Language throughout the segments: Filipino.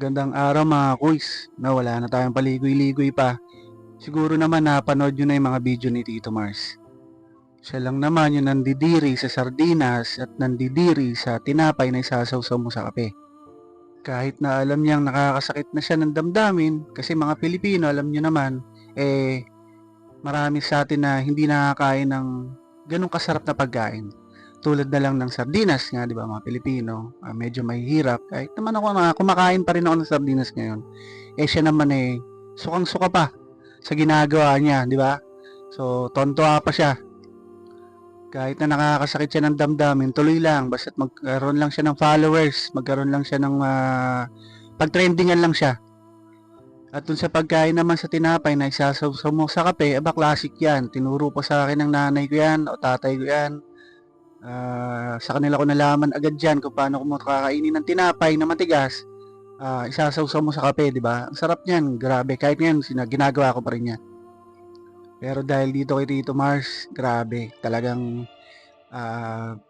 Magandang araw mga kuys, na wala na tayong paligoy-ligoy pa. Siguro naman napanood nyo na yung mga video ni Tito Mars. Siya lang naman yung nandidiri sa sardinas at nandidiri sa tinapay na isasawsaw mo sa kape. Kahit na alam niyang nakakasakit na siya ng damdamin, kasi mga Pilipino alam nyo naman, marami sa atin na hindi nakakain ng ganong kasarap na pagkain. Tulad na lang ng sardinas nga, di ba, mga Pilipino, medyo mahihirap. Kahit naman ako na kumakain pa rin ako ng sardinas ngayon. Siya naman sukang-suka pa sa ginagawa niya, di ba? So, tontuwa pa siya. Kahit na nakakasakit siya ng damdamin, tuloy lang. Basta't magkaroon lang siya ng followers, magkaroon lang siya ng pag-trendingan lang siya. At dun sa pagkain naman sa tinapay na isasawsaw mo sa kape, classic yan. Tinuro pa sa akin ng nanay ko yan o tatay ko yan. Sa kanila ko nalaman agad dyan kung paano ko makakainin ng tinapay na matigas. Isasawsaw mo sa kape, di ba? Ang sarap niyan, grabe. Kahit ngayon, ginagawa ko pa rin yan. Pero dahil dito kay Tito Mars, grabe. Talagang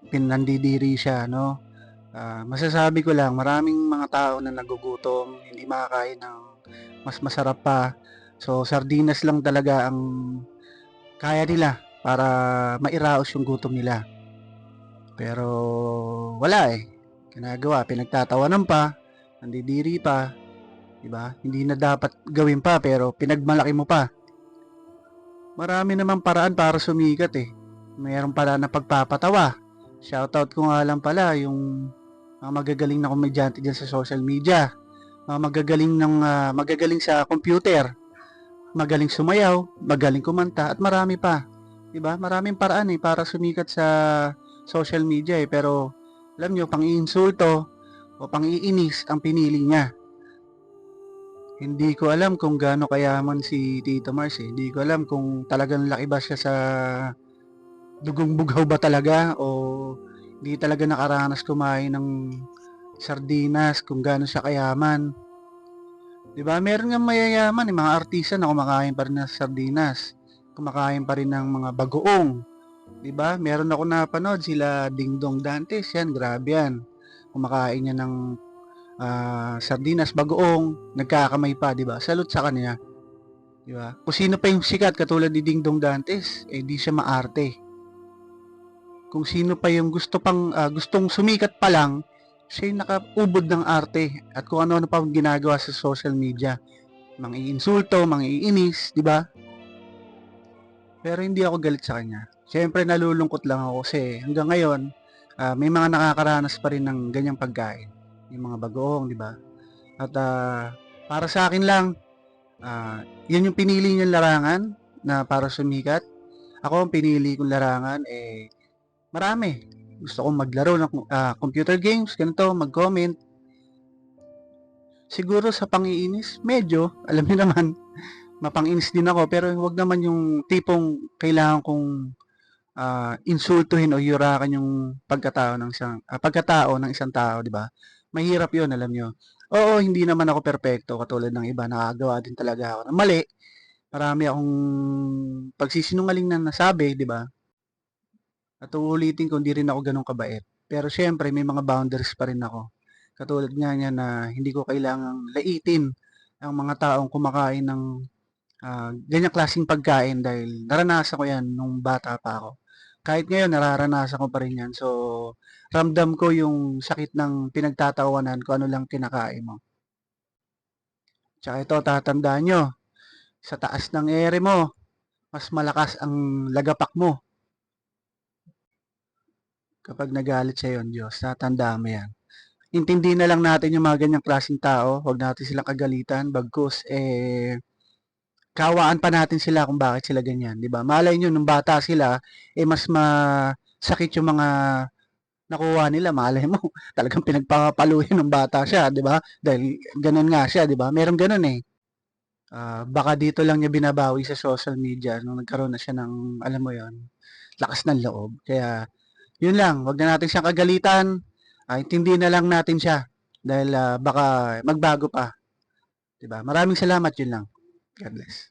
pinandidiri siya, no? Masasabi ko lang, maraming mga tao na nagugutom, hindi makakain ng mas masarap pa. So, sardinas lang talaga ang kaya nila para mairaos yung gutom nila. Pero wala ginagawa, pinagtatawanan pa, nandidiri pa, di ba? Hindi na dapat gawin pa pero pinagmalaki mo pa. Marami namang paraan para sumikat Mayroong pala na pagpapatawa. Shoutout ko nga lang pala yung mga magagaling na komedyante dyan sa social media. Mga magagaling sa computer. Magaling sumayaw, magaling kumanta, at marami pa. Diba? Maraming paraan para sumikat sa social media pero alam nyo, pang-iinsulto o pang-iinis ang pinili niya. Hindi ko alam kung gaano kayaman si Tito Mars Hindi ko alam kung talagang laki ba siya sa dugong bughaw ba talaga o hindi talaga nakaranas kumain ng sardinas, kung gaano siya kayaman. Diba? Meron nga mayayaman mga artista na kumakain pa rin ng sardinas, kumakain pa rin ng mga bagoong. Diba? Meron ako napanood sila Dingdong Dantes, yan, grabe yan. Kumakain niya ng sardinas, bagoong, nagkakamay pa, diba? Salute sa kanya. Diba? Kung sino pa yung sikat katulad ni Dingdong Dantes, di siya maarte. Kung sino pa yung gustong sumikat pa lang, siya yung nakaubod ng arte at kung ano-ano pa ginagawa sa social media. Mang-iinsulto, mang-iinis, diba? Pero hindi ako galit sa kanya. Siyempre nalulungkot lang ako kasi hanggang ngayon, may mga nakakaranas pa rin ng ganyang pagkain. Yung mga bagoong, di ba? At para sa akin lang, yun yung pinili niyang larangan na para sumikat. Ako ang pinili kong larangan, marami. Gusto kong maglaro ng computer games, ganito, mag-comment. Siguro sa pang-iinis, medyo, alam niyo naman, mapang-inis din ako, pero wag naman yung tipong kailangan kong insultuhin o yurakan yung pagkatao ng isang tao, di ba? Mahirap 'yon, alam nyo. Oo, hindi naman ako perpekto katulad ng iba, nakagawa din talaga ako ng mali. Marami akong pagsisinungaling na nasabi, di ba? At uulitin ko, hindi rin ako ganun kabait. Pero syempre, may mga boundaries pa rin ako. Katulad nga niya na hindi ko kailangang laitin ang mga taong kumakain ng ganyang klaseng pagkain dahil naranasan ko yan nung bata pa ako. Kahit ngayon, nararanasan ko pa rin yan. So, ramdam ko yung sakit ng pinagtatawanan kung ano lang kinakain mo. Tsaka ito, tatandaan nyo, sa taas ng ere mo, mas malakas ang lagapak mo kapag nagalit sa yon Diyos. Tatandaan mo yan. Intindi na lang natin yung mga ganyang klaseng tao. Huwag natin silang kagalitan. Bagkus, kawaan pa natin sila kung bakit sila ganyan, 'di ba? Malay nyo nung bata sila, mas masakit yung mga nakuha nila, malay mo. Talagang pinagpapaluin ng bata siya, 'di ba? Dahil ganun nga siya, 'di ba? Meron ganun baka dito lang niya binabawi sa social media nung nagkaroon na siya ng, alam mo 'yon, lakas ng loob. Kaya, yun lang, wag na natin siyang kagalitan. Intindihin na lang natin siya dahil baka magbago pa, 'di ba? Maraming salamat, yun lang. God bless.